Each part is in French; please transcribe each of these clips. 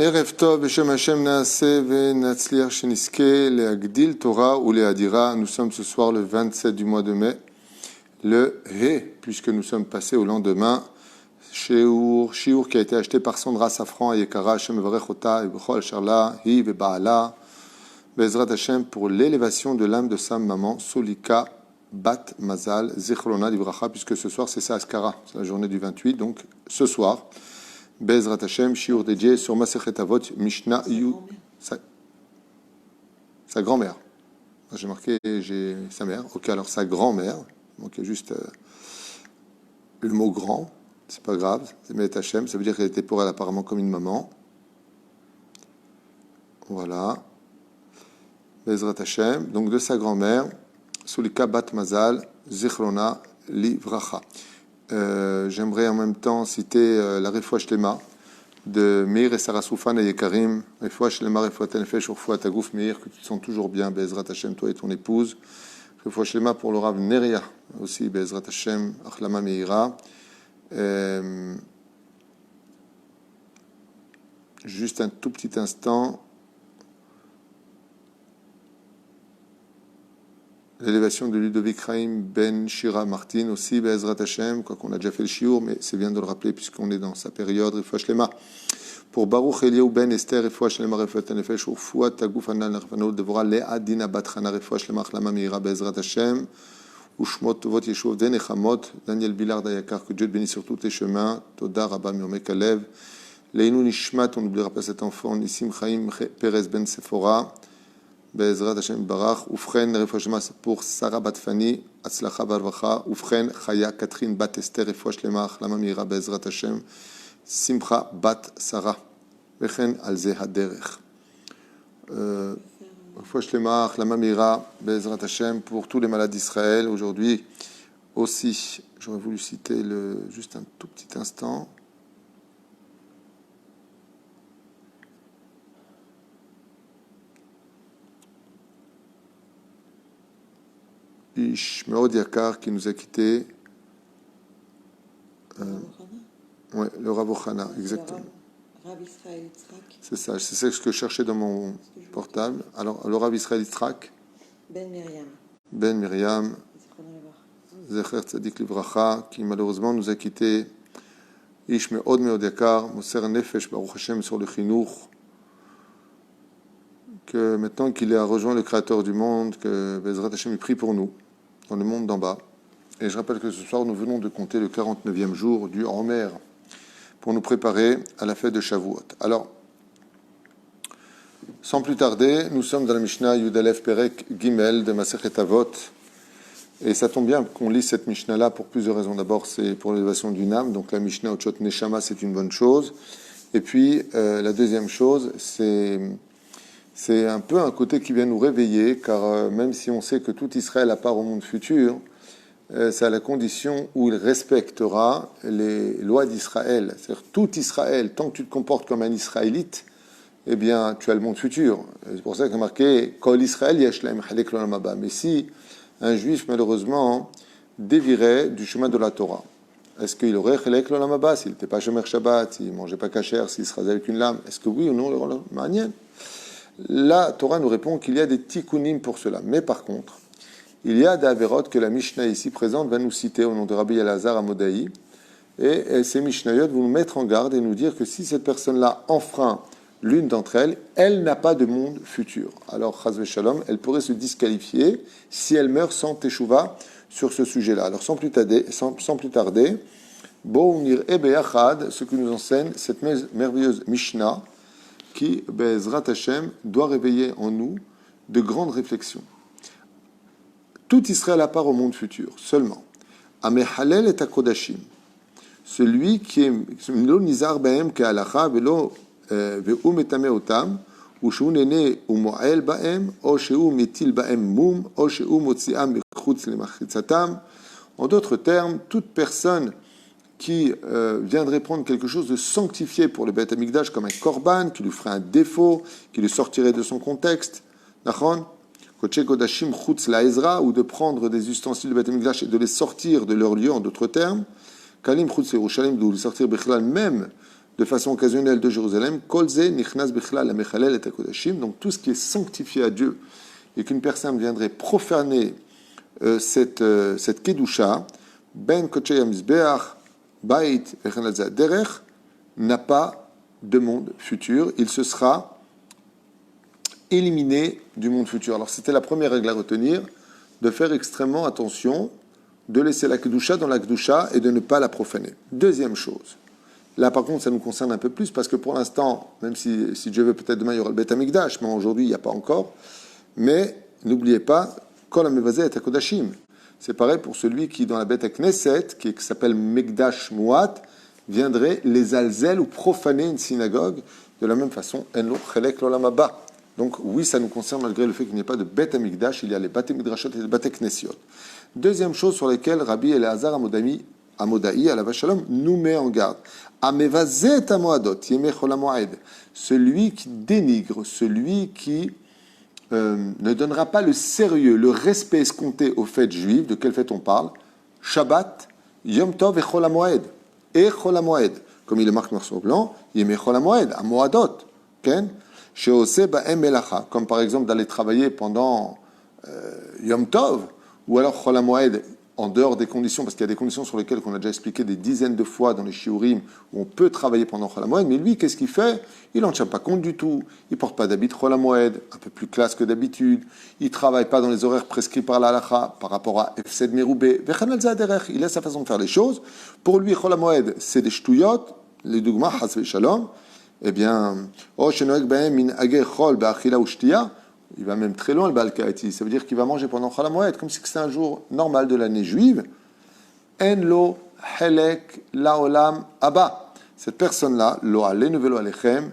ערב טוב, בשם Hashem na'aseh ve'natzliach sheniske le'agdil Torah ou le'adira. Nous sommes ce soir le 27 du mois de mai, le He, puisque nous sommes passés au lendemain. Shiur qui a été acheté par Sandra Safran et Yekara, Hashem mevarech ota b'chol asher la hi ve'ba'ala be'ezrat Hashem pour l'élévation de l'âme de sa maman, Solika Bat Mazal Zichrona Livracha, puisque ce soir c'est sa Askara, c'est la journée du 28, donc ce soir. Bezrat Hashem, shiur dédié sur Masechet Avot, Mishnah Yu. Sa grand-mère. J'ai marqué, j'ai sa mère. Ok, alors sa grand-mère. Donc il y a juste le mot grand. C'est pas grave. C'est Met Hashem. Ça veut dire qu'elle était pour elle apparemment comme une maman. Voilà. Bezrat Hashem. Donc de sa grand-mère, Sulika Bat Mazal, Zichrona Livracha. J'aimerais en même temps citer la Refoua Shlema de Meir et Sarah Soufan et Yekarim. Refoua Shlema, Refoua Tenefesh, Refoua Tagouf Meir, que tu te sens toujours bien, Bezrat Hashem, toi et ton épouse. Refoua Shlema pour le Rav Neria, aussi, Bezrat Hashem, Achlama Meira. Juste un tout petit instant. L'élévation de Ludovic Chaim Ben Shira Martin aussi, Be'ezrat Hashem, quoi qu'on a déjà fait le shiur, mais c'est bien de le rappeler puisqu'on est dans sa période, Refoua Shlema. Pour Baruch Eliyahu Ben Esther, Refoua Shlema, Refoua Tenefesh, Refoua Tagouf Hanan, Refoua Devora, Lea Dina Bat Chana, Refoua Shlema, Achlama Meira, Be'ezrat Hashem, Ushmot Tovot Yeshuv Den Echamot, Daniel Billard Ayakar, que Dieu te bénisse sur tous tes chemins, Toda Rabba Miomek Alev, Leinu Nishmat, on n'oubliera pas cet enfant, Nissim Chaim Perez Ben Sephora, Be'ezrat Hashem Barach, Ufren Refoua Shlema pour Sarah Batfani, Atzlacha Barvacha, Ufren Chaya Catherine Bat Esther, Refoua Shlema, Achlama Meira, Be'ezrat Hashem, Simcha Bat Sarah, Vechen Alze Haderech. Refoua Shlema, Achlama Meira, Be'ezrat Hashem pour tous les malades d'Israël. Aujourd'hui aussi, j'aurais voulu citer juste un tout petit instant. Ishmeod Yakar qui nous a quittés. Oui, le Rav Ochana, exactement. Rav Israël Yitzhak. C'est ça, c'est ce que je cherchais dans mon portable. Alors, le Rav Israël Yitzhak. Ben Miriam. Zecher Tzadik Livracha, qui malheureusement nous a quittés. Ishmeod Meod Yakar, Moser Nefesh Baruch Hashem sur le Chinour. Que maintenant qu'il a rejoint le Créateur du monde, que Bezrat Hashem prie pour nous, dans le monde d'en bas. Et je rappelle que ce soir, nous venons de compter le 49e jour du Homer pour nous préparer à la fête de Shavuot. Alors, sans plus tarder, nous sommes dans la Mishnah Yudalef Perek Gimel de Masechet Avot. Et ça tombe bien qu'on lise cette Mishnah-là pour plusieurs raisons. D'abord, c'est pour l'élévation d'une âme, donc la Mishnah Otshot Neshama, c'est une bonne chose. Et puis, la deuxième chose, c'est un peu un côté qui vient nous réveiller, car même si on sait que tout Israël a part au monde futur, c'est à la condition où il respectera les lois d'Israël. C'est-à-dire tout Israël, tant que tu te comportes comme un Israélite, eh bien, tu as le monde futur. C'est pour ça qu'il y a marqué « Kol Israël yashlem halek l'olam haba ». Mais si un juif, malheureusement, dévierait du chemin de la Torah, est-ce qu'il aurait halek l'olam haba s'il n'était pas shomer Shabbat, s'il ne mangeait pas kasher, s'il se rasait avec une lame? Est-ce que oui ou non? Manienne. La Torah nous répond qu'il y a des tikkunim pour cela. Mais par contre, il y a des avérotes que la Mishnah ici présente va nous citer au nom de Rabbi Elazar Amodaï. Et ces Mishnayot vont nous mettre en garde et nous dire que si cette personne-là enfreint l'une d'entre elles, elle n'a pas de monde futur. Alors, Chaz v'Shalom, elle pourrait se disqualifier si elle meurt sans teshuva sur ce sujet-là. Alors, sans plus tarder, Bo'unir Ebeyachad, ce que nous enseigne cette merveilleuse Mishnah, qui, Be'ezrat Hashem, doit réveiller en nous de grandes réflexions. Tout Israël à part au monde futur, seulement. Amehalel et Akodashim, celui qui est lo nizar bahem ke'alacha velo ve'u metame otam, ou she'u nene ou mo'el bahem, ou she'u metil bahem mum, ou she'u motzi'am mechutz lemachitzatam. En d'autres termes, toute personne qui viendrait prendre quelque chose de sanctifié pour le Beth Amikdash comme un korban, qui lui ferait un défaut, qui le sortirait de son contexte, nachon, kodesh kodashim chutz laezra, ou de prendre des ustensiles du Beth Amikdash et de les sortir de leur lieu, en d'autres termes, kalim chutz Yerushalayim, de les sortir bechlal même de façon occasionnelle de Jérusalem, Kolze nichnas bichlal lamechalel et hakodashim, donc tout ce qui est sanctifié à Dieu et qu'une personne viendrait profaner cette kedusha, ben kochei hamizbeach, bait echanalza derech, n'a pas de monde futur. Il se sera éliminé du monde futur. Alors c'était la première règle à retenir, de faire extrêmement attention, de laisser la kedusha dans la kedusha et de ne pas la profaner. Deuxième chose, là par contre ça nous concerne un peu plus parce que pour l'instant, même si Dieu veut peut-être demain il y aura le Beth Amikdash, mais aujourd'hui il n'y a pas encore, mais n'oubliez pas, Kol HaMevazeh et HaKodashim. C'est pareil pour celui qui dans la Beth Knesset, qui s'appelle Megdash Muat, viendrait les alzel ou profaner une synagogue de la même façon, En lo chelek l'olam haba. Donc oui, ça nous concerne malgré le fait qu'il n'y ait pas de Beth Amikdash, il y a les Beth Midrashot et les Beth Knessiot. Deuxième chose sur laquelle Rabbi Elazar Amodai, à la Vachalom, nous met en garde. Amevazet amoadot, yemei chol hamoed. Celui qui dénigre, celui qui ne donnera pas le sérieux, le respect escompté aux fêtes juives. De quelle fête on parle? Shabbat, Yom Tov et Chol HaMoed. Et Chol HaMoed. Comme il est marqué noir sur blanc, Yemei Chol HaMoed, Amoadot. Sheoseh ba'em melacha. Comme par exemple d'aller travailler pendant Yom Tov, ou alors Chol HaMoed, en dehors des conditions, parce qu'il y a des conditions sur lesquelles on a déjà expliqué des dizaines de fois dans les shiurim, où on peut travailler pendant Chol HaMoed, mais lui, qu'est-ce qu'il fait? Il n'en tient pas compte du tout. Il ne porte pas d'habit Chol HaMoed, un peu plus classe que d'habitude. Il ne travaille pas dans les horaires prescrits par la halakha, par rapport à Efsed Meroubé. Il a sa façon de faire les choses. Pour lui, Chol HaMoed, c'est des shtuyot, les dogmas, has v'shalom. Eh bien, il va même très loin le Baal Kaati. Ça veut dire qu'il va manger pendant Chol HaMoed, comme si c'était un jour normal de l'année juive. En lo helek laolam haba. Cette personne-là, lo alenu velo alechem,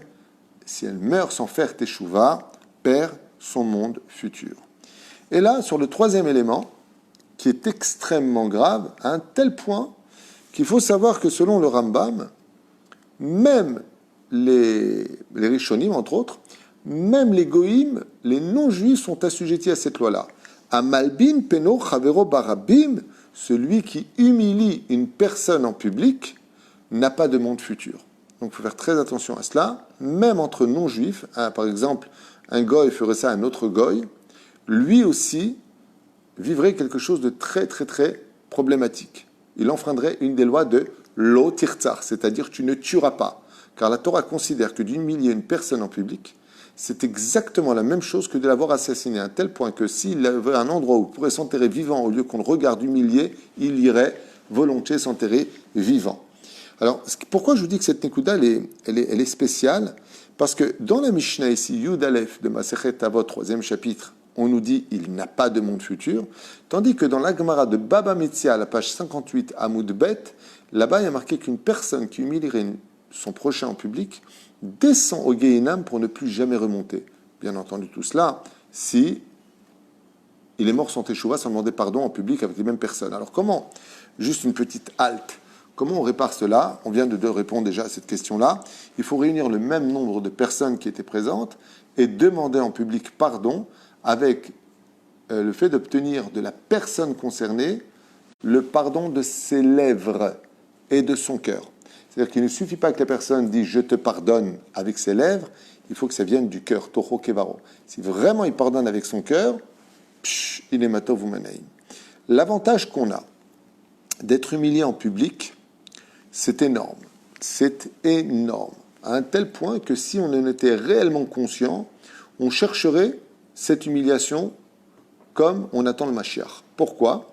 si elle meurt sans faire teshuva, perd son monde futur. Et là, sur le troisième élément, qui est extrêmement grave, à un tel point qu'il faut savoir que selon le Rambam, même les Rishonim, entre autres, même les goïms, les non-juifs sont assujettis à cette loi-là. Amalbin peno chavero barabim, celui qui humilie une personne en public n'a pas de monde futur. Donc il faut faire très attention à cela, même entre non-juifs. Par exemple, un goy ferait ça à un autre goy, lui aussi vivrait quelque chose de très très très problématique. Il enfreindrait une des lois de lo tirtzar, c'est-à-dire tu ne tueras pas. Car la Torah considère que d'humilier une personne en public, c'est exactement la même chose que de l'avoir assassiné, à un tel point que s'il avait un endroit où il pourrait s'enterrer vivant, au lieu qu'on le regarde humilié, il irait volontiers s'enterrer vivant. Alors, pourquoi je vous dis que cette Nekuda, elle est spéciale? Parce que dans la Mishnah ici, Yud Aleph de Masechet Avot, 3e chapitre, on nous dit il n'a pas de monde futur, tandis que dans la Gemara de Baba Metzia, à la page 58, Amoud Bet, là-bas il y a marqué qu'une personne qui humilierait son prochain en public descend au Gehinam pour ne plus jamais remonter. Bien entendu, tout cela, si il est mort sans teshuva, sans demander pardon en public avec les mêmes personnes. Alors comment? Juste une petite halte. Comment on répare cela? On vient de répondre déjà à cette question-là. Il faut réunir le même nombre de personnes qui étaient présentes et demander en public pardon avec le fait d'obtenir de la personne concernée le pardon de ses lèvres et de son cœur. C'est-à-dire qu'il ne suffit pas que la personne dise « je te pardonne » avec ses lèvres, il faut que ça vienne du cœur, toho kevaro. Si vraiment il pardonne avec son cœur, il est matov umanaim. L'avantage qu'on a d'être humilié en public, c'est énorme. C'est énorme. À un tel point que si on en était réellement conscient, on chercherait cette humiliation comme on attend le Mashiach. Pourquoi?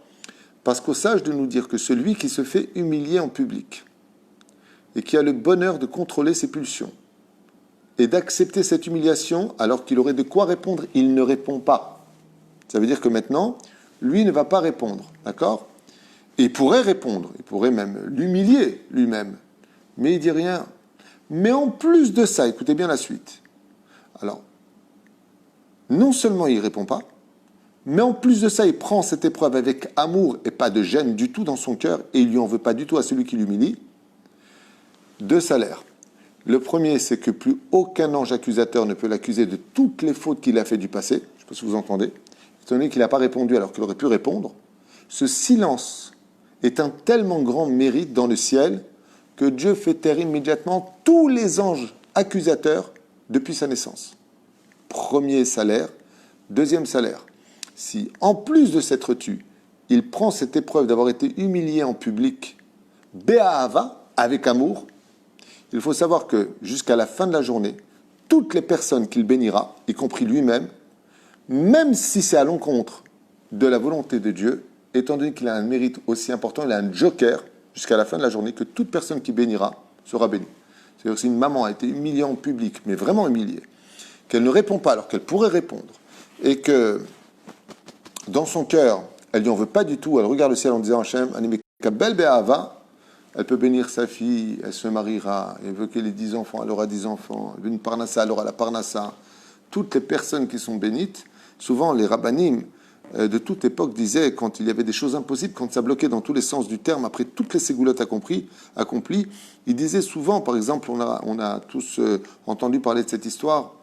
Parce qu'au sage de nous dire que celui qui se fait humilier en public et qui a le bonheur de contrôler ses pulsions et d'accepter cette humiliation alors qu'il aurait de quoi répondre, il ne répond pas. Ça veut dire que maintenant, lui ne va pas répondre, d'accord? Et il pourrait répondre, il pourrait même l'humilier lui-même, mais il dit rien. Mais en plus de ça, écoutez bien la suite. Alors, non seulement il ne répond pas, mais en plus de ça, il prend cette épreuve avec amour et pas de gêne du tout dans son cœur, et il lui en veut pas du tout à celui qui l'humilie. 2 salaires. Le premier, c'est que plus aucun ange accusateur ne peut l'accuser de toutes les fautes qu'il a fait du passé. Je ne sais pas si vous entendez. Étant donné qu'il n'a pas répondu alors qu'il aurait pu répondre, ce silence est un tellement grand mérite dans le ciel que Dieu fait taire immédiatement tous les anges accusateurs depuis sa naissance. Premier salaire, deuxième salaire. Si en plus de s'être tu, il prend cette épreuve d'avoir été humilié en public, Béahava, avec amour, il faut savoir que jusqu'à la fin de la journée, toutes les personnes qu'il bénira, y compris lui-même, même si c'est à l'encontre de la volonté de Dieu, étant donné qu'il a un mérite aussi important, il a un joker jusqu'à la fin de la journée, que toute personne qui bénira sera bénie. C'est-à-dire que si une maman a été humiliée en public, mais vraiment humiliée, qu'elle ne répond pas alors qu'elle pourrait répondre, et que dans son cœur, elle lui en veut pas du tout, elle regarde le ciel en disant Hachem, Animekabel Be'ava, elle peut bénir sa fille, elle se mariera, elle veut qu'elle ait 10 enfants, elle aura 10 enfants, elle veut une parnassa, elle aura la parnassa. Toutes les personnes qui sont bénites, souvent les rabbanim de toute époque disaient, quand il y avait des choses impossibles, quand ça bloquait dans tous les sens du terme, après toutes les ségoulottes accomplies, ils disaient souvent, par exemple, on a tous entendu parler de cette histoire,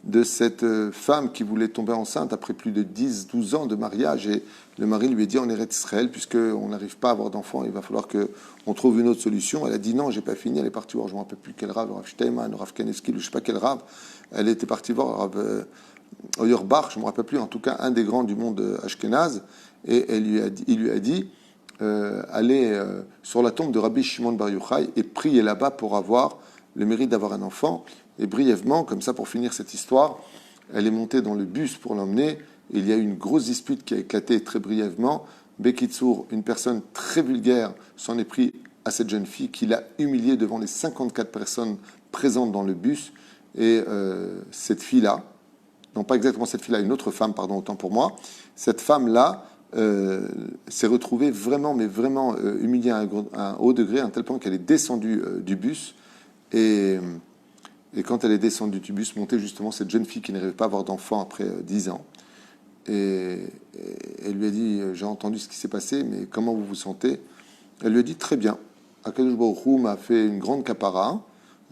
de cette femme qui voulait tomber enceinte après plus de 10-12 ans de mariage, et le mari lui a dit en Eretz Israël, puisqu'on n'arrive pas à avoir d'enfants, il va falloir qu'on trouve une autre solution. Elle a dit non, j'ai pas fini, elle est partie voir, je ne me rappelle plus quel rave, le Rav Steinman, le Rav Kanevski, je ne sais pas quel rave, elle était partie voir le Rav Auerbach, je ne me rappelle plus, en tout cas un des grands du monde ashkénaze, et il lui a dit allez sur la tombe de Rabbi Shimon Bar Yochai et priez là-bas pour avoir le mérite d'avoir un enfant. Et brièvement, comme ça pour finir cette histoire, elle est montée dans le bus pour l'emmener, et il y a eu une grosse dispute qui a éclaté très brièvement. Bekitsour, une personne très vulgaire, s'en est pris à cette jeune fille qui l'a humiliée devant les 54 personnes présentes dans le bus, et cette fille-là, non pas exactement cette fille-là, une autre femme, pardon, autant pour moi, cette femme-là s'est retrouvée vraiment, mais vraiment humiliée à un haut degré, à un tel point qu'elle est descendue du bus, et quand elle est descendue du bus, montée justement cette jeune fille qui n'arrivait pas à avoir d'enfant après 10 ans, et elle lui a dit, j'ai entendu ce qui s'est passé, mais comment vous vous sentez? Elle lui a dit, très bien, Akadosh Baruch Hu m'a fait une grande kapara,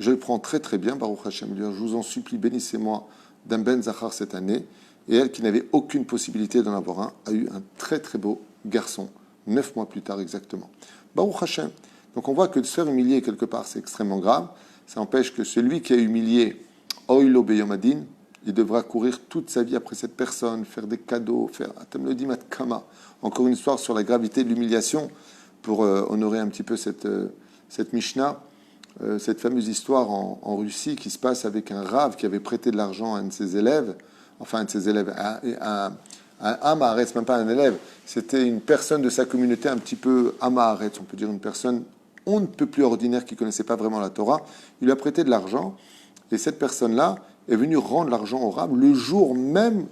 je le prends très très bien, Baruch Hashem, je vous en supplie, bénissez-moi d'un Ben Zachar cette année. Et elle, qui n'avait aucune possibilité d'en avoir un, a eu un très très beau garçon, 9 mois plus tard exactement. Baruch Hashem. Donc on voit que de se faire humilier quelque part, c'est extrêmement grave. Ça empêche que celui qui a humilié Oilo Beyomadin, il devra courir toute sa vie après cette personne, faire des cadeaux, faire Atem le Dimat Kama. Encore une histoire sur la gravité de l'humiliation pour honorer un petit peu cette Mishnah. Cette fameuse histoire en Russie qui se passe avec un rave qui avait prêté de l'argent à un de ses élèves, enfin un de ses élèves, un Amaharetz, même pas un élève, c'était une personne de sa communauté un petit peu Amaharetz, on peut dire une personne on ne peut plus ordinaire qui ne connaissait pas vraiment la Torah. Il lui a prêté de l'argent et cette personne-là est venue rendre l'argent au rave le jour même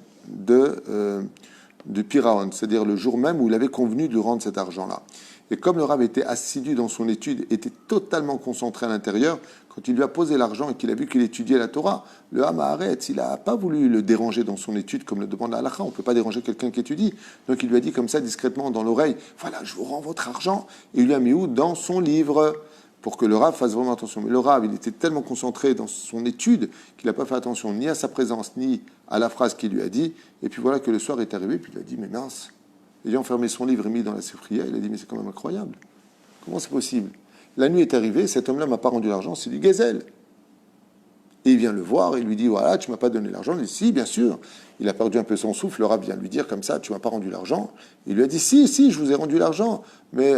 du Piraon, c'est-à-dire le jour même où il avait convenu de lui rendre cet argent-là. Et comme le Rav était assidu dans son étude, était totalement concentré à l'intérieur, quand il lui a posé l'argent et qu'il a vu qu'il étudiait la Torah, le Hamaharetz, il n'a pas voulu le déranger dans son étude comme le demande la halakha. On ne peut pas déranger quelqu'un qui étudie. Donc il lui a dit comme ça discrètement dans l'oreille, voilà, je vous rends votre argent. Et il lui a mis où? Dans son livre, pour que le Rav fasse vraiment attention. Mais le Rav, il était tellement concentré dans son étude qu'il n'a pas fait attention ni à sa présence, ni à la phrase qu'il lui a dit. Et puis voilà que le soir est arrivé, puis il a dit, mais mince. Ayant fermé son livre et mis dans la sépria, il a dit, mais c'est quand même incroyable. Comment c'est possible? La nuit est arrivée, cet homme-là ne m'a pas rendu l'argent, c'est du gazelle. Et il vient le voir et lui dit, voilà, tu ne m'as pas donné l'argent. Il dit, si, bien sûr. Il a perdu un peu son souffle, le Rav vient lui dire comme ça, tu ne m'as pas rendu l'argent. Il lui a dit, si, je vous ai rendu l'argent, mais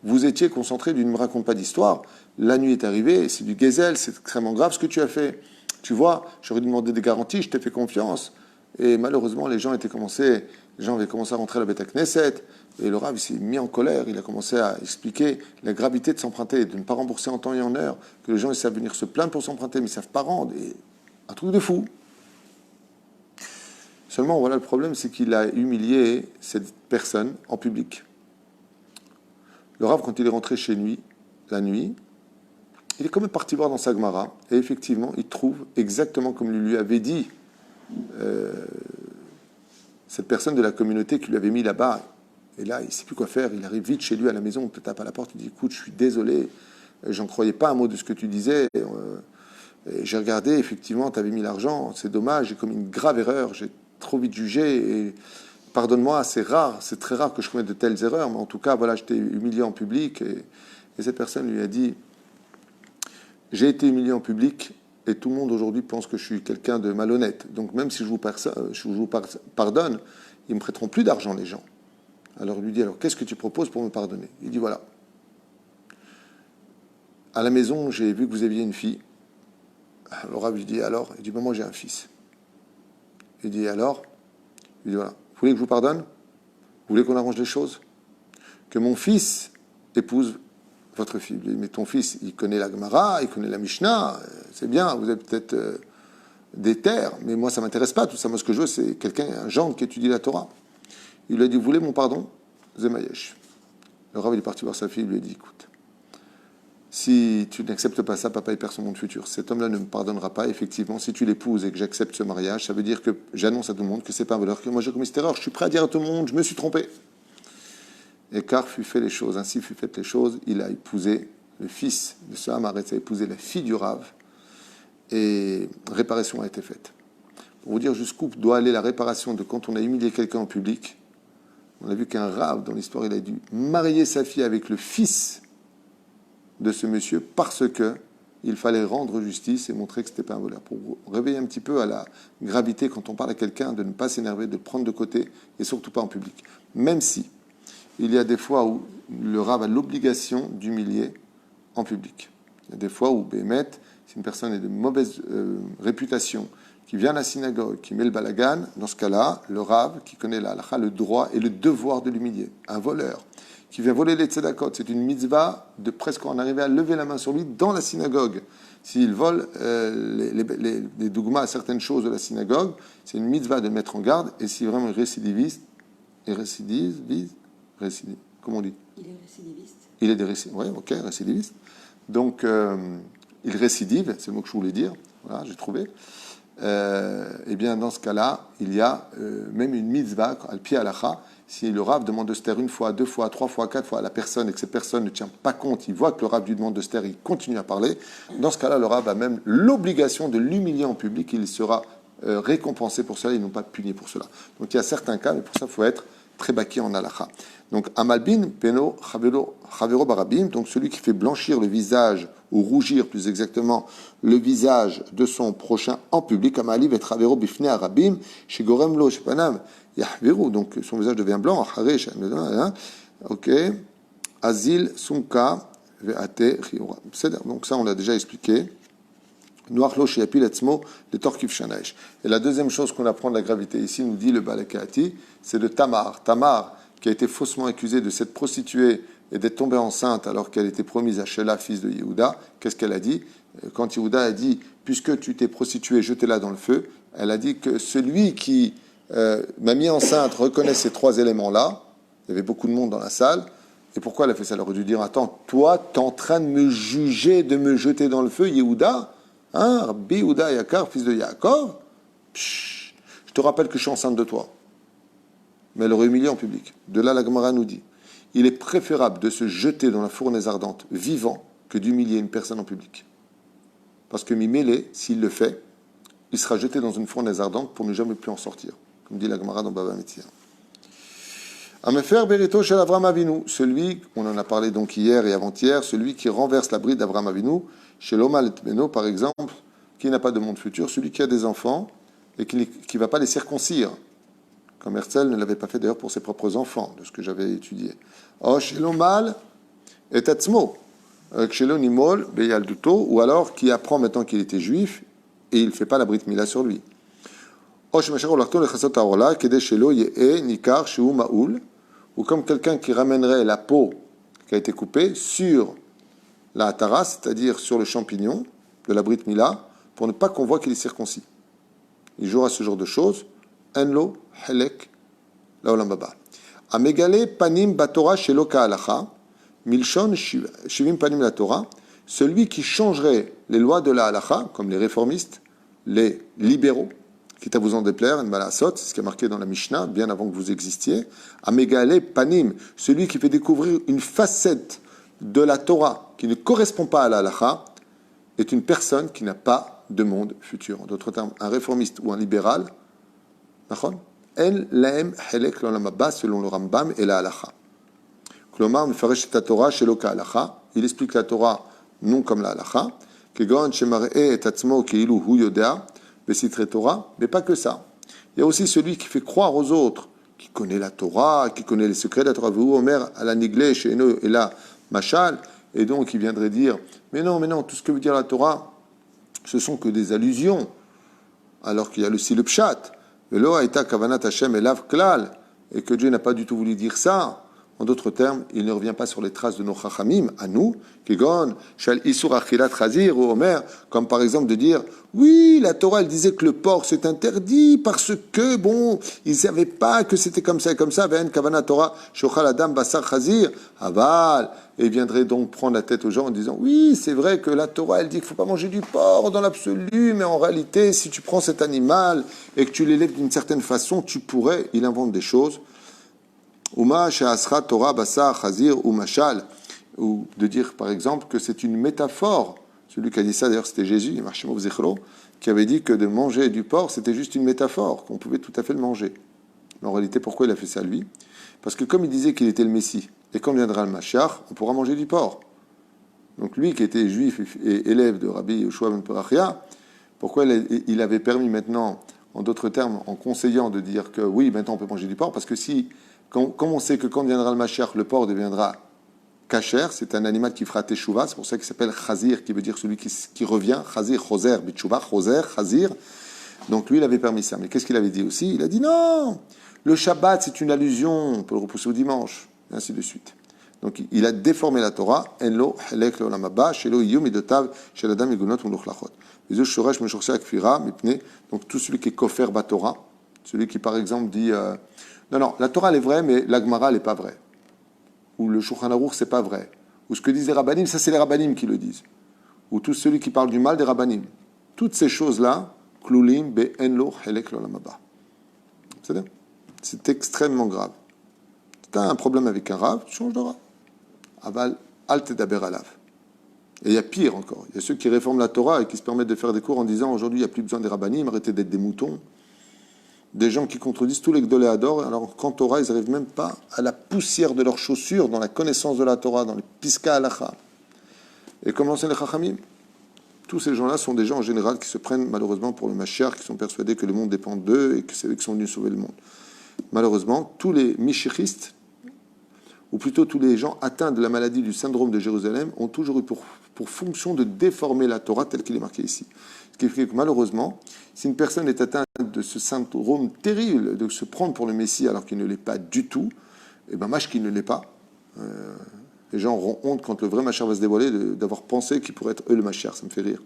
vous étiez concentré, ne me raconte pas d'histoire. La nuit est arrivée, c'est du gazelle, c'est extrêmement grave ce que tu as fait. Tu vois, j'aurais dû demander des garanties, je t'ai fait confiance. Et malheureusement, les gens avaient commencé à rentrer à la Beth Knesset, et le Rav s'est mis en colère, il a commencé à expliquer la gravité de s'emprunter, de ne pas rembourser en temps et en heure, que les gens essaient de venir se plaindre pour s'emprunter, mais ils ne savent pas rendre, et un truc de fou. Seulement, voilà, le problème, c'est qu'il a humilié cette personne en public. Le Rav, quand il est rentré chez lui, la nuit, il est quand même parti voir dans sa Gemara, et effectivement, il trouve exactement comme lui avait dit cette personne de la communauté qui lui avait mis là-bas. Et là, il ne sait plus quoi faire. Il arrive vite chez lui à la maison, on te tape à la porte, il dit, écoute, je suis désolé, j'en croyais pas un mot de ce que tu disais. Et j'ai regardé, effectivement, tu avais mis l'argent, c'est dommage, j'ai commis une grave erreur, j'ai trop vite jugé, et pardonne-moi, c'est rare, c'est très rare que je commette de telles erreurs, mais en tout cas, voilà, je t'ai humilié en public, Et cette personne lui a dit, j'ai été humilié en public et tout le monde aujourd'hui pense que je suis quelqu'un de malhonnête. Donc même si je vous pardonne, ils ne me prêteront plus d'argent, les gens. Alors il lui dit, alors qu'est-ce que tu proposes pour me pardonner? Il dit, voilà. À la maison, j'ai vu que vous aviez une fille. Alors le Rav lui dit, alors? Il dit, ben, moi j'ai un fils. Il dit, alors? Il dit, voilà. Vous voulez que je vous pardonne? Vous voulez qu'on arrange les choses? Que mon fils épouse votre fille. Il dit, mais ton fils, il connaît la Gemara, il connaît la Mishnah, c'est bien, vous êtes peut-être des terres, mais moi ça ne m'intéresse pas tout ça. Moi ce que je veux, c'est quelqu'un, un gendre qui étudie la Torah. Il lui a dit, vous voulez mon pardon? Zemayesh. Le Rav il est parti voir sa fille, il lui a dit, écoute, si tu n'acceptes pas ça, papa il perd son monde futur. Cet homme-là ne me pardonnera pas. Effectivement, si tu l'épouses et que j'accepte ce mariage, ça veut dire que j'annonce à tout le monde que c'est pas un voleur, que moi j'ai commis cette erreur. Je suis prêt à dire à tout le monde, je me suis trompé. Et car fut fait les choses, ainsi fut faites les choses. Il a épousé le fils de ce Hamaretz, a épousé la fille du Rav, et réparation a été faite. Pour vous dire jusqu'où doit aller la réparation de quand on a humilié quelqu'un en public. On a vu qu'un Rav, dans l'histoire, il a dû marier sa fille avec le fils de ce monsieur parce que il fallait rendre justice et montrer que ce n'était pas un voleur. Pour vous réveiller un petit peu à la gravité quand on parle à quelqu'un, de ne pas s'énerver, de le prendre de côté et surtout pas en public. Même si il y a des fois où le Rav a l'obligation d'humilier en public. Il y a des fois où Bémet, si une personne est de mauvaise réputation, qui vient à la synagogue, qui met le balagan, dans ce cas-là, le Rav, qui connaît la halakha, le droit et le devoir de l'humilier. Un voleur qui vient voler les tzedakot, c'est une mitzvah de presque en arriver à lever la main sur lui dans la synagogue. S'il vole les dougmas à certaines choses de la synagogue, c'est une mitzvah de le mettre en garde, et si vraiment il récidiviste, comment on dit? Il est récidiviste. Il est des récidivistes. Oui, ok, récidiviste. Donc, il récidive, c'est le mot que je voulais dire. Voilà, j'ai trouvé. Eh bien, dans ce cas-là, il y a même une mitzvah, al pi halacha. Si le Rav demande de se taire une fois, deux fois, trois fois, quatre fois à la personne et que cette personne ne tient pas compte, il voit que le Rav lui demande de se taire, il continue à parler. Dans ce cas-là, le Rav a même l'obligation de l'humilier en public. Il sera récompensé pour cela, ils n'ont pas puni pour cela. Donc, il y a certains cas, mais pour ça, il faut être très baki en halacha. Donc, Amalbin, Peno, Chavero Barabim, donc celui qui fait blanchir le visage, ou rougir plus exactement, le visage de son prochain en public, Amaliv et Chavero Bifne Arabim, chez Goremlo, chez Panam, Yahviru, donc son visage devient blanc, ok, Azil, Sumka, Veate, Chiora. Donc, ça, on l'a déjà expliqué. Noachlo Shiapil Etzmo, le Torkif Shanaesh. Et la deuxième chose qu'on apprend de la gravité ici, nous dit le Balakati, c'est de Tamar. Tamar, qui a été faussement accusée de s'être prostituée et d'être tombée enceinte alors qu'elle était promise à Shelah, fils de Yehuda. Qu'est-ce qu'elle a dit? Quand Yehuda a dit, puisque tu t'es prostituée, jetez-la dans le feu, elle a dit que celui qui m'a mis enceinte reconnaît ces trois éléments-là. Il y avait beaucoup de monde dans la salle. Et pourquoi elle a fait ça? Elle aurait dû dire, attends, toi, tu es en train de me juger, de me jeter dans le feu, Yehuda? Hein, Rabbi Yehuda Yakar, fils de Yaakov? Je te rappelle que je suis enceinte de toi. Mais elle aurait humilié en public. De là, la Gemara nous dit, il est préférable de se jeter dans la fournaise ardente vivant que d'humilier une personne en public. Parce que Mimélé, s'il le fait, il sera jeté dans une fournaise ardente pour ne jamais plus en sortir. Comme dit la Gemara dans Bava Metzia. Amefer Berito shel Avram Avinu, celui, on en a parlé donc hier et avant-hier, celui qui renverse la bride d'Avram Avinu, chez l'Omal et Beno, par exemple, qui n'a pas de monde futur, celui qui a des enfants et qui ne va pas les circoncire, comme Herzl ne l'avait pas fait d'ailleurs pour ses propres enfants, de ce que j'avais étudié. Oh, chez l'Omal et Tatzmo, chez l'Onimol, Beyalduto, ou alors qui apprend maintenant qu'il était juif et il ne fait pas la bride Mila sur lui. Oh, chez Machar Olachto, le Chassot Arola, Kede Shelo Ye'e, Nikar, Sheu Maoul, ou comme quelqu'un qui ramènerait la peau qui a été coupée sur la hatara, c'est-à-dire sur le champignon de la Brit Mila, pour ne pas qu'on voit qu'il est circoncis. Il jouera ce genre de choses. Enlo, Helek, Laolam Baba. Amegale Panim Batora Shelo Ka'alacha, Milshon Shivim Panim la Torah, celui qui changerait les lois de la halacha, comme les réformistes, les libéraux, quitte à vous en déplaire, c'est ce qui est marqué dans la Mishnah, bien avant que vous existiez. Amegale Panim, celui qui fait découvrir une facette de la Torah qui ne correspond pas à la halacha, est une personne qui n'a pas de monde futur. En d'autres termes, un réformiste ou un libéral, El laem helek l'olam haba selon le Rambam et la halacha. Klomar mefaresh et Torah shelo ka'halacha, il explique la Torah non comme la halacha, kegon shemar'e et atzmo keilu hu yoda, besitre Torah, mais pas que ça. Il y a aussi celui qui fait croire aux autres, qui connaît la Torah, qui connaît les secrets de la Torah. Vous, Omer, à la nigle, chez Eno, et là, machal, et donc il viendrait dire, mais non, tout ce que veut dire la Torah, ce sont que des allusions, alors qu'il y a aussi le pshat, velo aita kavanat Hashem elav klal, et que Dieu n'a pas du tout voulu dire ça. En d'autres termes, il ne revient pas sur les traces de nos chachamim, à nous, kegon, shal isur achilat chazir, ou Omer, comme par exemple de dire, oui, la Torah, elle disait que le porc c'est interdit parce que, bon, ils ne savaient pas que c'était comme ça et comme ça, ve'en kavana Torah, shochal adam basar chazir, aval, et il viendrait donc prendre la tête aux gens en disant, oui, c'est vrai que la Torah, elle dit qu'il ne faut pas manger du porc dans l'absolu, mais en réalité, si tu prends cet animal et que tu l'élèves d'une certaine façon, tu pourrais, il invente des choses, Uma she'asra Torah basar chazir ou mashal, ou de dire par exemple que c'est une métaphore. Celui qui a dit ça d'ailleurs c'était Jésus, qui avait dit que de manger du porc c'était juste une métaphore, qu'on pouvait tout à fait le manger. Mais en réalité pourquoi il a fait ça lui? Parce que comme il disait qu'il était le Messie, et quand viendra le Mashiach, on pourra manger du porc. Donc lui qui était juif et élève de Rabbi Yoshua ben Parachia, pourquoi il avait permis maintenant, en d'autres termes, en conseillant de dire que oui, maintenant on peut manger du porc, parce que si comme on sait que quand viendra le Mashiach, le porc deviendra kasher, c'est un animal qui fera teshuva, c'est pour ça qu'il s'appelle chazir, qui veut dire celui qui revient, chazir, choser, bitchouva, choser, chazir. Donc lui, il avait permis ça. Mais qu'est-ce qu'il avait dit aussi? Il a dit non, le Shabbat, c'est une allusion, on peut le repousser au dimanche, et ainsi de suite. Donc il a déformé la Torah, enlo, helek, lo lamaba, shelo iyum, idotav, sheladam, igunot, muluchlachot. Vizu shoresh, meshorshe, akfira, mipne, donc tout celui qui est kofer batora, celui qui par exemple dit non, la Torah elle est vraie, mais la Gemara elle n'est pas vraie. Ou le Shulchan Aruch c'est pas vrai. Ou ce que disent les Rabbanim, ça c'est les Rabbanim qui le disent. Ou tout celui qui parle du mal des Rabbanim. Toutes ces choses-là, klulim be'enlo helek l'olamaba. C'est extrêmement grave. Si tu as un problème avec un Rav, tu changes de Rav. Aval al tedaber alav. Et il y a pire encore. Il y a ceux qui réforment la Torah et qui se permettent de faire des cours en disant aujourd'hui il n'y a plus besoin des Rabbanim, arrêtez d'être des moutons. Des gens qui contredisent tous les Gdoléador, alors qu'en Torah, ils n'arrivent même pas à la poussière de leurs chaussures, dans la connaissance de la Torah, dans les Piska Halacha. Et comme l'enseignent les Chachamim, tous ces gens-là sont des gens en général qui se prennent malheureusement pour le Mashiach, qui sont persuadés que le monde dépend d'eux et que c'est eux qui sont venus sauver le monde. Malheureusement, tous les Mishéchistes, ou plutôt tous les gens atteints de la maladie du syndrome de Jérusalem, ont toujours eu pour fonction de déformer la Torah telle qu'il est marqué ici. Ce qui fait que malheureusement, si une personne est atteinte de ce syndrome terrible de se prendre pour le Messie alors qu'il ne l'est pas du tout, et ben mâche qu'il ne l'est pas. Les gens auront honte quand le vrai Mashiach va se dévoiler d'avoir pensé qu'il pourrait être eux le Mashiach, ça me fait rire.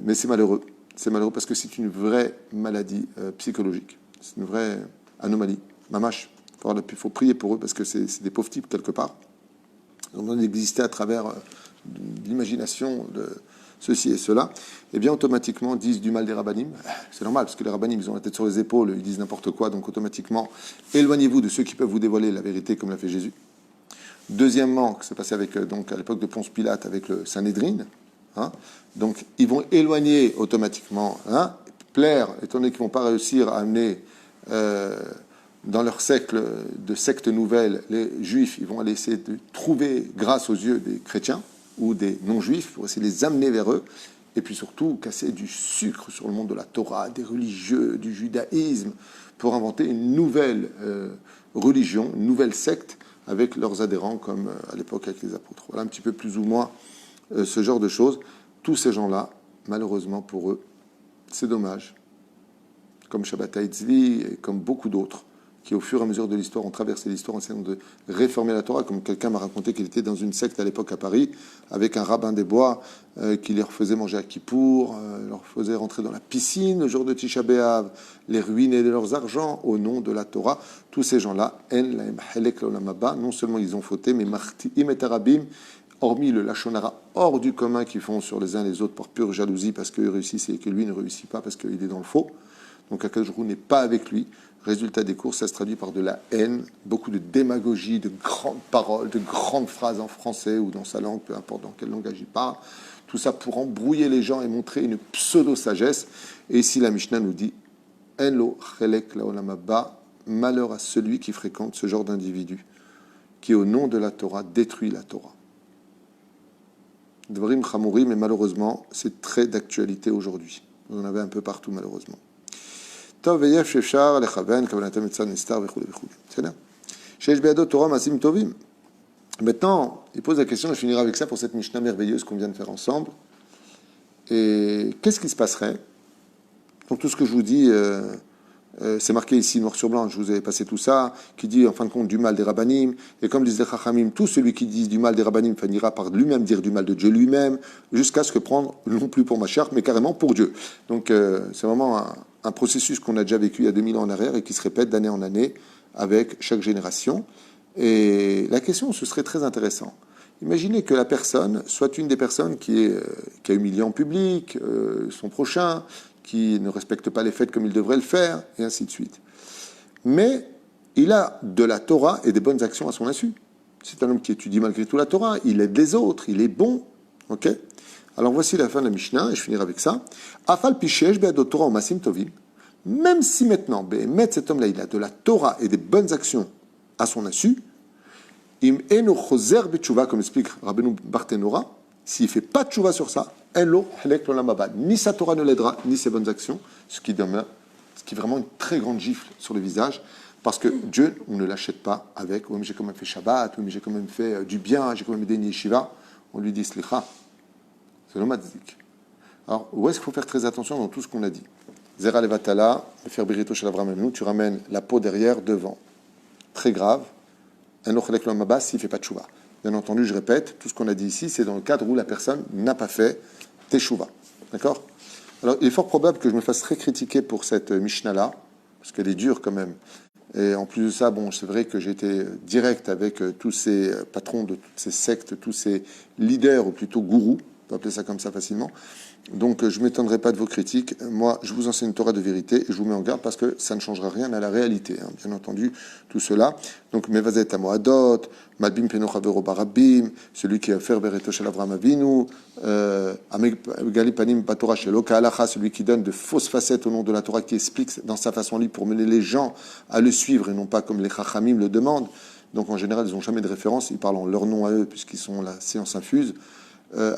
Mais c'est malheureux. C'est malheureux parce que c'est une vraie maladie psychologique. C'est une vraie anomalie. Mamash. Il faut prier pour eux parce que c'est des pauvres types quelque part. Ils ont besoin d'exister à travers l'imagination de ceci et cela, et bien automatiquement disent du mal des rabbanim. C'est normal, parce que les rabbanim, ils ont la tête sur les épaules, ils disent n'importe quoi, donc automatiquement, éloignez-vous de ceux qui peuvent vous dévoiler la vérité comme l'a fait Jésus. Deuxièmement, que c'est passé avec, donc, à l'époque de Ponce Pilate avec le Sanhédrin, donc ils vont éloigner automatiquement, plaire, étant donné qu'ils ne vont pas réussir à amener dans leur cercle de sectes nouvelles, les juifs, ils vont aller essayer de trouver grâce aux yeux des chrétiens, ou des non-juifs, pour essayer de les amener vers eux, et puis surtout casser du sucre sur le monde de la Torah, des religieux, du judaïsme, pour inventer une nouvelle religion, une nouvelle secte, avec leurs adhérents, comme à l'époque avec les apôtres. Voilà un petit peu plus ou moins ce genre de choses. Tous ces gens-là, malheureusement pour eux, c'est dommage, comme Shabbatai Tzvi, et comme beaucoup d'autres, qui au fur et à mesure de l'histoire ont traversé l'histoire en essayant de réformer la Torah, comme quelqu'un m'a raconté qu'il était dans une secte à l'époque à Paris, avec un rabbin des bois qui leur faisait manger à Kippour, leur faisait rentrer dans la piscine le jour de Tisha B'Av, les ruiner de leurs argents au nom de la Torah. Tous ces gens-là, non seulement ils ont fauté, mais marti'im et arabim, hormis le lachonara hors du commun qu'ils font sur les uns les autres par pure jalousie, parce qu'ils réussissent et que lui ne réussit pas parce qu'il est dans le faux. Donc Akadosh Baruch Hu n'est pas avec lui. Résultat des cours, ça se traduit par de la haine, beaucoup de démagogie, de grandes paroles, de grandes phrases en français ou dans sa langue, peu importe dans quel langage il parle. Tout ça pour embrouiller les gens et montrer une pseudo-sagesse. Et ici, la Mishnah nous dit « En lo chelek laolam haba » malheur à celui qui fréquente ce genre d'individu, qui au nom de la Torah détruit la Torah. Dvarim Chamouri, mais malheureusement, c'est très d'actualité aujourd'hui. Vous en avez un peu partout, malheureusement. Tov veyef shefshar lechaven kavanatam etzad nistar v'choulet v'choulet. C'est là. Sheesh be'adot Torah masim tovim. Maintenant, il pose la question, je finirai avec ça pour cette Mishnah merveilleuse qu'on vient de faire ensemble. Et qu'est-ce qui se passerait? Donc tout ce que je vous dis, c'est marqué ici noir sur blanc, je vous ai passé tout ça, qui dit en fin de compte du mal des rabbanim, et comme disent les chachamim, tout celui qui dit du mal des rabbanim finira par lui-même dire du mal de Dieu lui-même, jusqu'à ce que prendre, non plus pour Mashiach, mais carrément pour Dieu. Donc c'est vraiment un processus qu'on a déjà vécu il y a 2000 ans en arrière et qui se répète d'année en année avec chaque génération. Et la question, ce serait très intéressant. Imaginez que la personne soit une des personnes qui a humilié en public son prochain, qui ne respecte pas les fêtes comme il devrait le faire, et ainsi de suite. Mais il a de la Torah et des bonnes actions à son insu. C'est un homme qui étudie malgré tout la Torah, il aide les autres, il est bon. Ok? Alors voici la fin de la Mishnah, et je finirai avec ça. Afal pishesh be'adot Torah u'masim tovim. Même si maintenant, cet homme-là, il a de la Torah et des bonnes actions à son insu, im enu choser b'tshuva, comme explique Rabbeinu Barthénora, s'il ne fait pas de tchouva sur ça, ni sa Torah ne l'aidera, ni ses bonnes actions, ce qui est vraiment une très grande gifle sur le visage, parce que Dieu, on ne l'achète pas avec oui, mais j'ai quand même fait Shabbat, oui, mais j'ai quand même fait du bien, j'ai quand même aidé une yeshiva. On lui dit Slicha. C'est le matzik. Alors, où est-ce qu'il faut faire très attention dans tout ce qu'on a dit? Zera levatala, le faire birito shel Avram Avinu, tu ramènes la peau derrière, devant. Très grave. Un ochelek lo mabas s'il ne fait pas de tchouva. Bien entendu, je répète, tout ce qu'on a dit ici, c'est dans le cadre où la personne n'a pas fait teshuva. D'accord? Alors, il est fort probable que je me fasse très critiquer pour cette Mishnah-là, parce qu'elle est dure quand même. Et en plus de ça, bon, c'est vrai que j'ai été direct avec tous ces patrons de toutes ces sectes, tous ces leaders, ou plutôt gourous, on peut appeler ça comme ça facilement. Donc, je ne m'étonnerai pas de vos critiques. Moi, je vous enseigne une Torah de vérité et je vous mets en garde parce que ça ne changera rien à la réalité. Hein, bien entendu, tout cela. Donc, Mevazet Amoadot, Malbim Penochavero Barabim, celui qui a fait Bereto Shel Avram Avinu, Amegali Panim Patora Shel Oka Halacha, celui qui donne de fausses facettes au nom de la Torah, qui explique dans sa façon libre pour mener les gens à le suivre et non pas comme les Chachamim le demandent. Donc, en général, ils n'ont jamais de référence, ils parlent en leur nom à eux puisqu'ils sont la science infuse. Et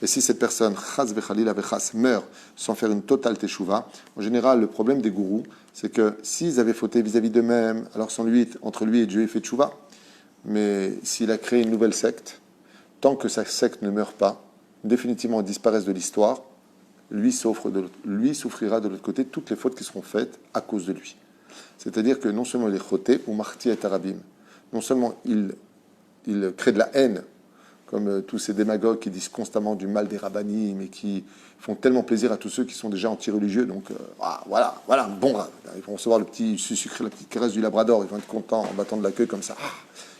si cette personne meurt sans faire une totale teshuva, en général, le problème des gourous, c'est que s'ils avaient fauté vis-à-vis d'eux-mêmes, alors entre lui et Dieu, il fait teshuva. Mais s'il a créé une nouvelle secte, tant que sa secte ne meurt pas, définitivement disparaisse de l'histoire, lui souffrira de l'autre côté toutes les fautes qui seront faites à cause de lui. C'est-à-dire que non seulement il est choté ou marti et arabim, non seulement il crée de la haine, comme tous ces démagogues qui disent constamment du mal des rabbanim et qui font tellement plaisir à tous ceux qui sont déjà anti-religieux. Donc voilà, un bon rab. Ils vont recevoir le petit sucre, la petite caresse du Labrador, ils vont être contents en battant de la queue comme ça.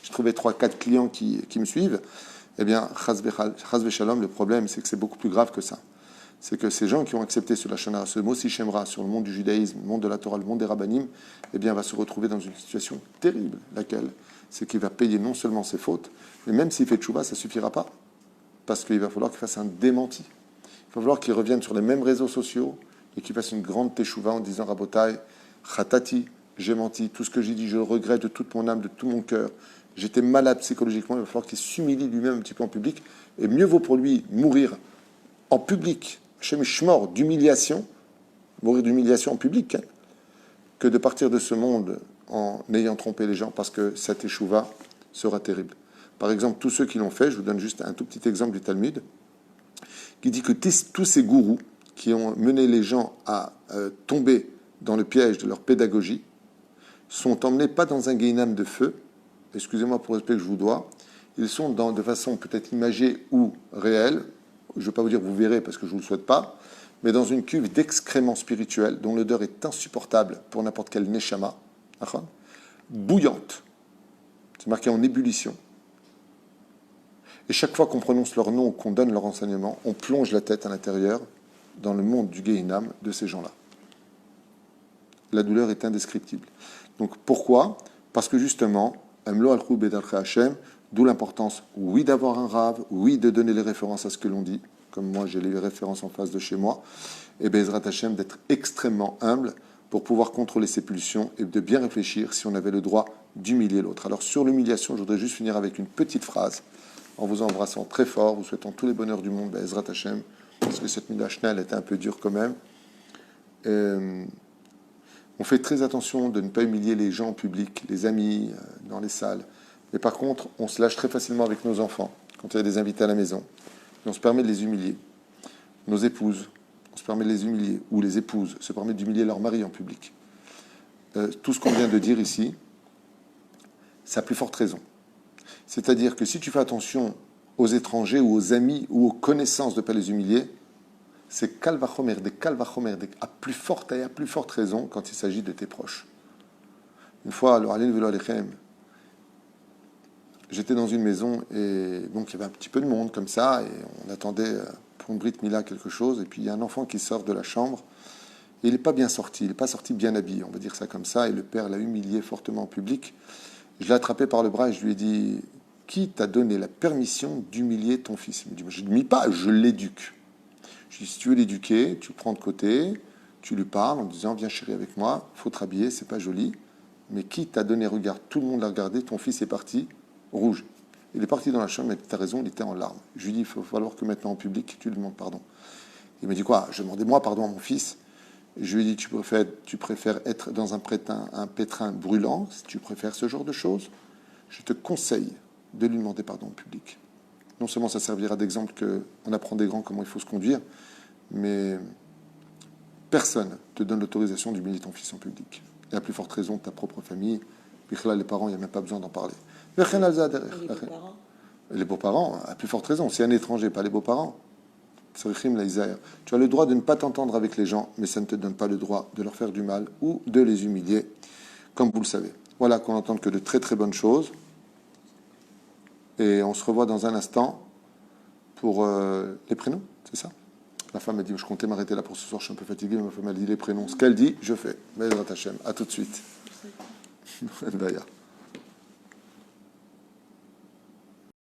J'ai trouvé 3-4 clients qui me suivent. Eh bien, chas shalom, le problème, c'est que c'est beaucoup plus grave que ça. C'est que ces gens qui ont accepté ce lachon, ce mot Shemra sur le monde du judaïsme, le monde de la Torah, le monde des rabbanim, eh bien, va se retrouver dans une situation terrible, laquelle c'est qu'il va payer non seulement ses fautes, mais même s'il fait tchouva, ça ne suffira pas. Parce qu'il va falloir qu'il fasse un démenti. Il va falloir qu'il revienne sur les mêmes réseaux sociaux et qu'il fasse une grande teshuva en disant Rabotai, Khatati, j'ai menti, tout ce que j'ai dit, je le regrette de toute mon âme, de tout mon cœur. J'étais malade psychologiquement, il va falloir qu'il s'humilie lui-même un petit peu en public. Et mieux vaut pour lui mourir en public, mort d'humiliation, mourir d'humiliation en public, hein, que de partir de ce monde en ayant trompé les gens, parce que cette échouva sera terrible. Par exemple, tous ceux qui l'ont fait, je vous donne juste un tout petit exemple du Talmud, qui dit que tous ces gourous qui ont mené les gens à tomber dans le piège de leur pédagogie sont emmenés pas dans un guéhinam de feu, excusez-moi pour le respect que je vous dois, ils sont de façon peut-être imagée ou réelle, je ne vais pas vous dire vous verrez parce que je ne vous le souhaite pas, mais dans une cuve d'excréments spirituels dont l'odeur est insupportable pour n'importe quel neshama, bouillante, c'est marqué en ébullition. Et chaque fois qu'on prononce leur nom, qu'on donne leur enseignement, on plonge la tête à l'intérieur dans le monde du Gehinam de ces gens-là. La douleur est indescriptible. Donc pourquoi? Parce que justement, Amlo al-Khou Bedalche Hashem, d'où l'importance, oui, d'avoir un rave, oui, de donner les références à ce que l'on dit, comme moi j'ai les références en face de chez moi, et Bezrat Hashem d'être extrêmement humble pour pouvoir contrôler ses pulsions et de bien réfléchir si on avait le droit d'humilier l'autre. Alors sur l'humiliation, je voudrais juste finir avec une petite phrase, en vous embrassant très fort, vous souhaitant tous les bonheurs du monde, Ezrat Hashem, parce que cette Midashna, elle était un peu dure quand même. On fait très attention de ne pas humilier les gens en public, les amis, dans les salles. Mais par contre, on se lâche très facilement avec nos enfants, quand il y a des invités à la maison. Et on se permet de les humilier. Nos épouses, on se permet de les humilier. Ou les épouses se permettent d'humilier leur mari en public. Tout ce qu'on vient de dire ici, c'est à plus forte raison. C'est-à-dire que si tu fais attention aux étrangers ou aux amis ou aux connaissances de ne pas les humilier, c'est calvachomer, à plus forte raison quand il s'agit de tes proches. Une fois, alors Aline Velo Alechem, j'étais dans une maison et donc il y avait un petit peu de monde comme ça et on attendait pour une Brit Mila quelque chose et puis il y a un enfant qui sort de la chambre et il n'est pas bien sorti, il n'est pas sorti bien habillé, on va dire ça comme ça, et le père l'a humilié fortement en public. Je l'ai attrapé par le bras et je lui ai dit « Qui t'a donné la permission d'humilier ton fils ?» Il me dit « Je ne l'humilie pas, je l'éduque. » Je lui dis « Si tu veux l'éduquer, tu le prends de côté, tu lui parles en disant « Viens chérie avec moi, il faut te rhabiller, c'est pas joli. » Mais qui t'a donné, regarde, tout le monde l'a regardé, ton fils est parti, rouge. Il est parti dans la chambre, mais tu as raison, il était en larmes. Je lui dis, il va falloir que maintenant en public, tu lui demandes pardon. Il me dit quoi? Je demandais moi pardon à mon fils. Je lui ai dit, tu préfères être dans un pétrin brûlant, si tu préfères ce genre de choses, je te conseille de lui demander pardon en public. Non seulement ça servira d'exemple qu'on apprend des grands comment il faut se conduire, mais personne ne te donne l'autorisation d'humilier ton fils en public. Et à plus forte raison, ta propre famille. Les parents, il n'y a même pas besoin d'en parler. Et les beaux-parents? Les beaux-parents, à plus forte raison. C'est un étranger, pas les beaux-parents. Tu as le droit de ne pas t'entendre avec les gens, mais ça ne te donne pas le droit de leur faire du mal ou de les humilier, comme vous le savez. Voilà, qu'on n'entende que de très très bonnes choses. Et on se revoit dans un instant pour les prénoms, c'est ça? La femme a dit, je comptais m'arrêter là pour ce soir, je suis un peu fatigué, mais ma femme a dit les prénoms. Ce qu'elle dit, je fais. Bezrat Hashem, à tout de suite. D'ailleurs.